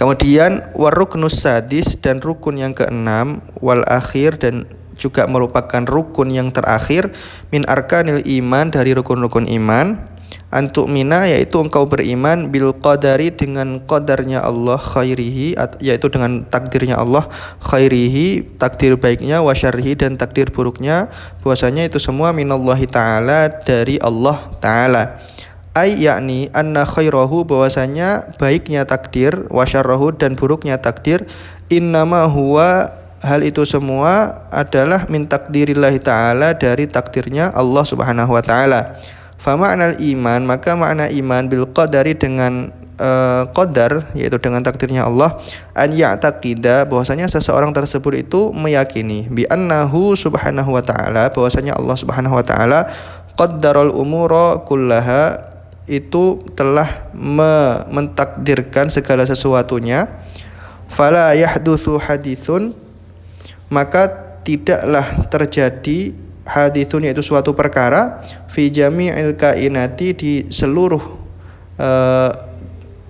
Kemudian waruknus sadis, dan rukun yang keenam, wal akhir, dan juga merupakan rukun yang terakhir, min arkanil iman, dari rukun-rukun iman, antu'mina, yaitu engkau beriman, bil qadari, dengan qadarnya Allah, khairihi, yaitu dengan takdirnya Allah, khairihi, takdir baiknya, wa syarrihi, dan takdir buruknya, bahwasanya itu semua minallahi ta'ala, dari Allah ta'ala. Ay yakni anna khairahu, bahwasanya baiknya takdir, wa syarrahu, dan buruknya takdir, innama huwa, hal itu semua adalah min takdirillahi ta'ala, dari takdirnya Allah subhanahu wa ta'ala. Fama'nal iman, maka makna iman bil qadari, dengan qadar, yaitu dengan takdirnya Allah, an ya'taqida, bahwasanya seseorang tersebut itu meyakini, bi annahu subhanahu wa ta'ala, bahwasanya Allah subhanahu wa ta'ala qaddaral umura kullaha, itu telah mentakdirkan segala sesuatunya, fala yahdutsu haditsun, maka tidaklah terjadi hadithun, yaitu suatu perkara, fi jami'il kainati, di seluruh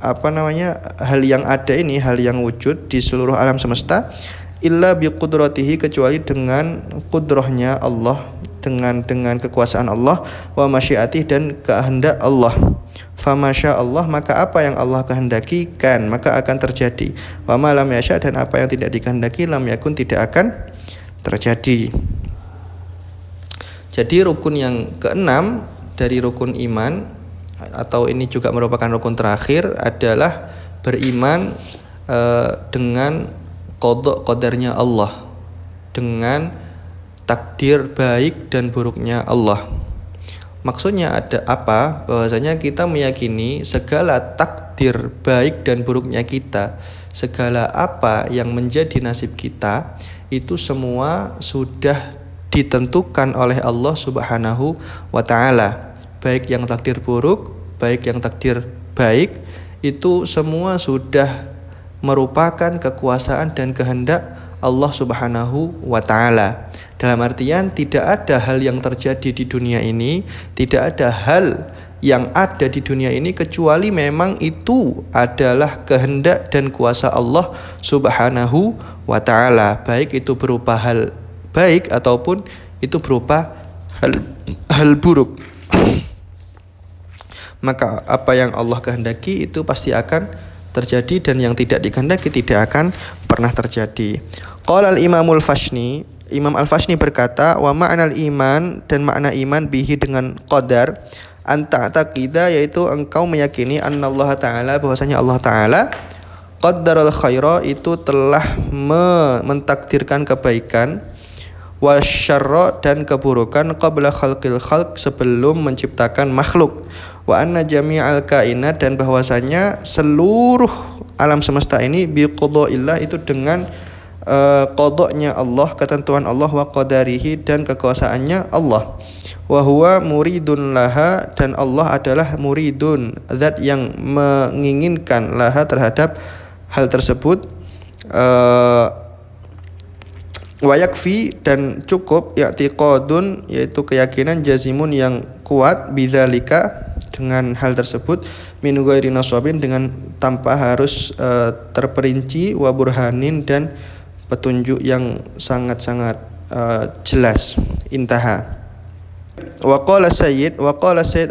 hal yang ada ini, hal yang wujud di seluruh alam semesta, illa bi qudratihi, kecuali dengan qudrahnya Allah, dengan kekuasaan Allah, wa masyiatih, dan kehendak Allah. Famasya Allah, maka apa yang Allah kehendaki kan, maka akan terjadi. Wa ma lam yasha, dan apa yang tidak dikehendaki, lam yakun, tidak akan terjadi. Jadi rukun yang keenam dari rukun iman, atau ini juga merupakan rukun terakhir, adalah beriman dengan qadarnya Allah, dengan takdir baik dan buruknya Allah. Maksudnya ada apa? Bahwasanya kita meyakini segala takdir baik dan buruknya kita, segala apa yang menjadi nasib kita, itu semua sudah ditentukan oleh Allah subhanahu wa ta'ala. Baik yang takdir buruk, baik yang takdir baik, itu semua sudah merupakan kekuasaan dan kehendak Allah subhanahu wa ta'ala. Dalam artian tidak ada hal yang terjadi di dunia ini, tidak ada hal yang ada di dunia ini kecuali memang itu adalah kehendak dan kuasa Allah subhanahu wa ta'ala, baik itu berupa hal baik ataupun itu berupa hal buruk. Maka apa yang Allah kehendaki itu pasti akan terjadi, dan yang tidak dikehendaki tidak akan pernah terjadi. Qala al-Imamul Fashni, Imam Al-Fashni berkata, wa ma'nal iman, dan makna iman bihi, dengan qadar, anta taqida, yaitu engkau meyakini annallaha ta'ala, bahwasanya Allah ta'ala qaddaral khaira, itu telah mentakdirkan kebaikan, wa syarra, dan keburukan, qabla khalqil khalq, sebelum menciptakan makhluk, wa anna jami'al kainat, dan bahwasanya seluruh alam semesta ini bi qadaillah, itu dengan qadanya Allah, ketentuan Allah, wa qadarihi, dan kekuasaannya Allah, wa huwa muridun laha, dan Allah adalah muridun, zat yang menginginkan, laha, terhadap hal tersebut, wa yakfi, dan cukup, i'tiqadun, yaitu keyakinan, jazimun, yang kuat, bidzalika, dengan hal tersebut, min ghairi nasabin, dengan tanpa harus terperinci, wa burhanin, dan petunjuk yang sangat-sangat jelas. Intaha. Wa qala Sayyid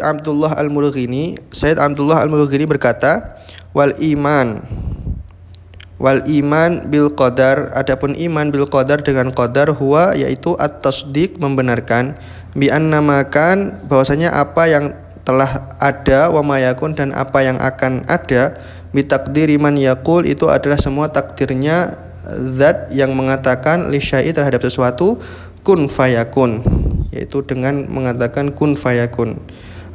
Abdullah Al-Mulghini, Sayyid Abdullah Al-Mulghini berkata, wal iman bil qadar, adapun iman bil qadar, dengan qadar, huwa, yaitu at-tasdiq, membenarkan, bi anna makan, bahwasanya apa yang telah ada, wa ma yakun, dan apa yang akan ada, bi taqdiri man yaqul, itu adalah semua takdirnya zat yang mengatakan li syai', terhadap sesuatu, kun fayakun, yaitu dengan mengatakan kun fayakun,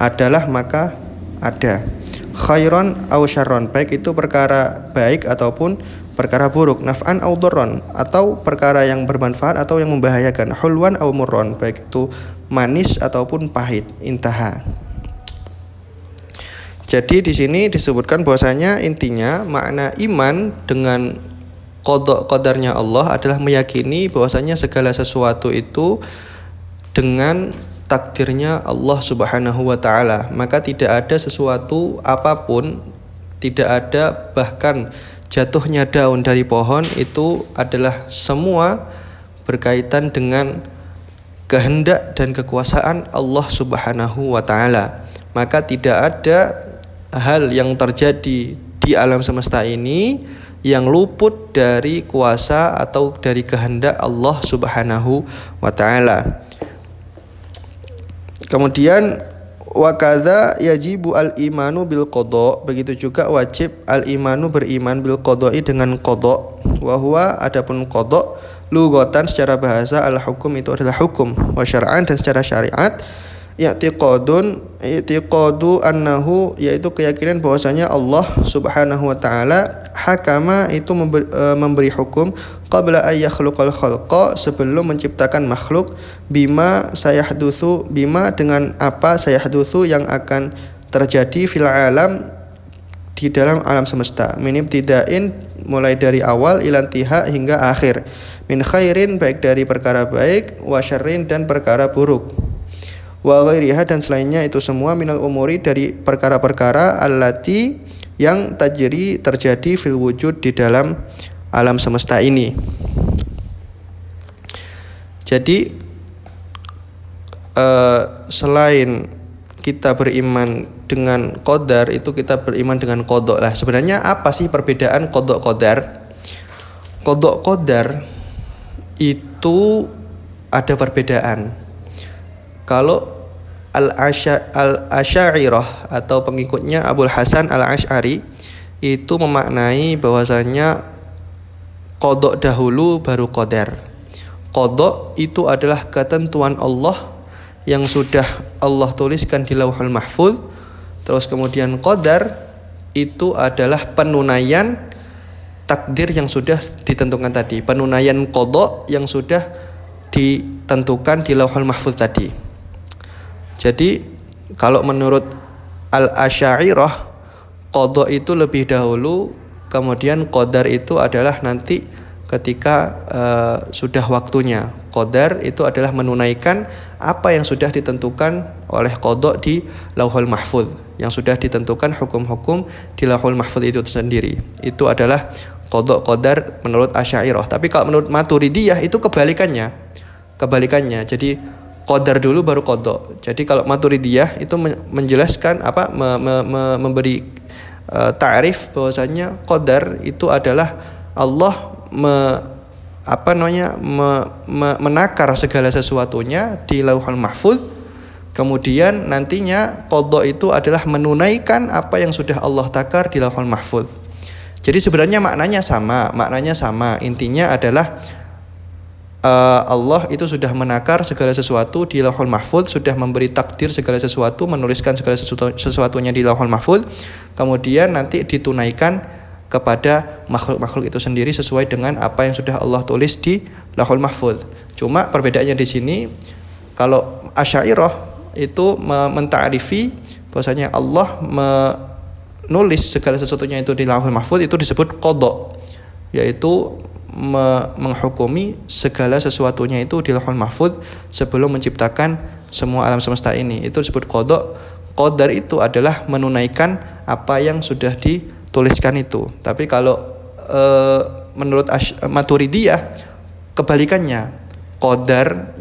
adalah maka ada, khairon aw syarron, baik itu perkara baik ataupun perkara buruk, naf'an aw dharron, atau perkara yang bermanfaat atau yang membahayakan, hulwan aw murron, baik itu manis ataupun pahit. Intaha. Jadi di sini disebutkan bahwasanya intinya makna iman dengan qadarnya Allah adalah meyakini bahwasanya segala sesuatu itu dengan takdirnya Allah subhanahu wa ta'ala. Maka tidak ada sesuatu apapun, tidak ada bahkan jatuhnya daun dari pohon itu adalah semua berkaitan dengan kehendak dan kekuasaan Allah Subhanahu wa taala. Maka tidak ada hal yang terjadi di alam semesta ini yang luput dari kuasa atau dari kehendak Allah Subhanahu wa taala. Kemudian wa kadza yajibu al-imanu bil qada, begitu juga wajib al-imanu beriman bil qada'i dengan qada. Wa huwa adapun qada lughatan secara bahasa al-hukum itu adalah hukum, wa syar'an dan secara syariat i'tiqadu annahu yaitu keyakinan bahwasanya Allah Subhanahu wa taala hakama itu memberi hukum qabla ay yakhluqal khalqa sebelum menciptakan makhluk bima sayahdutsu bima dengan apa sayahdutsu yang akan terjadi fil alam di dalam alam semesta min ibtidain mulai dari awal ilantiha hingga akhir min khairin baik dari perkara baik wa syarrin dan perkara buruk wa ghairiha dan selainnya itu semua minal umuri dari perkara-perkara allati yang terjadi fil wujud di dalam alam semesta ini. Jadi selain kita beriman dengan qadar itu kita beriman dengan qada. Lah sebenarnya apa sih perbedaan qada qadar? Qada qadar itu ada perbedaan. Kalau Al-Asy'ariyah atau pengikutnya Abul Hasan Al-Asy'ari itu memaknai bahwasanya qada dahulu baru qadar. Qada itu adalah ketentuan Allah yang sudah Allah tuliskan di Lauhul Mahfuz. Terus kemudian qadar itu adalah penunaian takdir yang sudah ditentukan tadi, penunaian qada yang sudah ditentukan di Lauhul Mahfuz tadi. Jadi kalau menurut Al-Asy'ariyah qada itu lebih dahulu, kemudian qadar itu adalah nanti ketika sudah waktunya. Qadar itu adalah menunaikan apa yang sudah ditentukan oleh qada di Lauhul Mahfuz, yang sudah ditentukan hukum-hukum di Lauhul Mahfuz itu sendiri. Itu adalah qada qadar menurut Asy'ariyah. Tapi kalau menurut Maturidiyah itu kebalikannya. Jadi qadar dulu baru qada. Jadi kalau Maturidiyah itu menjelaskan memberi ta'rif bahwasanya qadar itu adalah Allah menakar segala sesuatunya di Lauhul Mahfuz. Kemudian nantinya qada itu adalah menunaikan apa yang sudah Allah takar di Lauhul Mahfuz. Jadi sebenarnya maknanya sama. Intinya adalah Allah itu sudah menakar segala sesuatu di Lauhul Mahfuz, sudah memberi takdir segala sesuatu, menuliskan segala sesuatunya di Lauhul Mahfuz, kemudian nanti ditunaikan kepada makhluk-makhluk itu sendiri sesuai dengan apa yang sudah Allah tulis di Lauhul Mahfuz. Cuma perbedaannya di sini, kalau Asy'ariyah itu menta'rifi bahwasanya Allah menulis segala sesuatunya itu di Lauhul Mahfuz, itu disebut qada, yaitu menghukumi segala sesuatunya itu di Lauhul Mahfuz sebelum menciptakan semua alam semesta ini. Itu disebut qada. Qadar itu adalah menunaikan apa yang sudah dituliskan itu. Tapi kalau menurut Maturidiyah kebalikannya. Qadar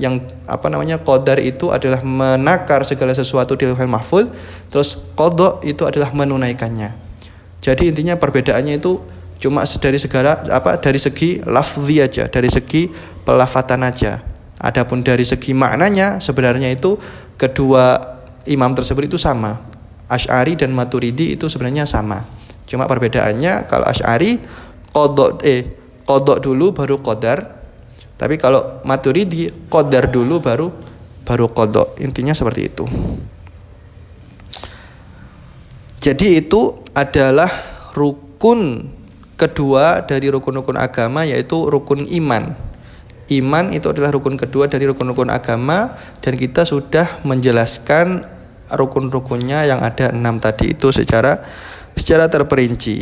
qadar itu adalah menakar segala sesuatu di Lauhul Mahfuz, terus qada itu adalah menunaikannya. Jadi intinya perbedaannya itu cuma dari segi lafzi aja, dari segi pelafatan aja. Adapun dari segi maknanya sebenarnya itu kedua imam tersebut itu sama. Asy'ari dan Maturidi itu sebenarnya sama. Cuma perbedaannya kalau Asy'ari qada dulu baru qadar. Tapi kalau Maturidi qadar dulu baru qada. Intinya seperti itu. Jadi itu adalah rukun kedua dari rukun-rukun agama, yaitu rukun iman. Iman itu adalah rukun kedua dari rukun-rukun agama, dan kita sudah menjelaskan rukun-rukunnya yang ada 6 tadi itu secara terperinci.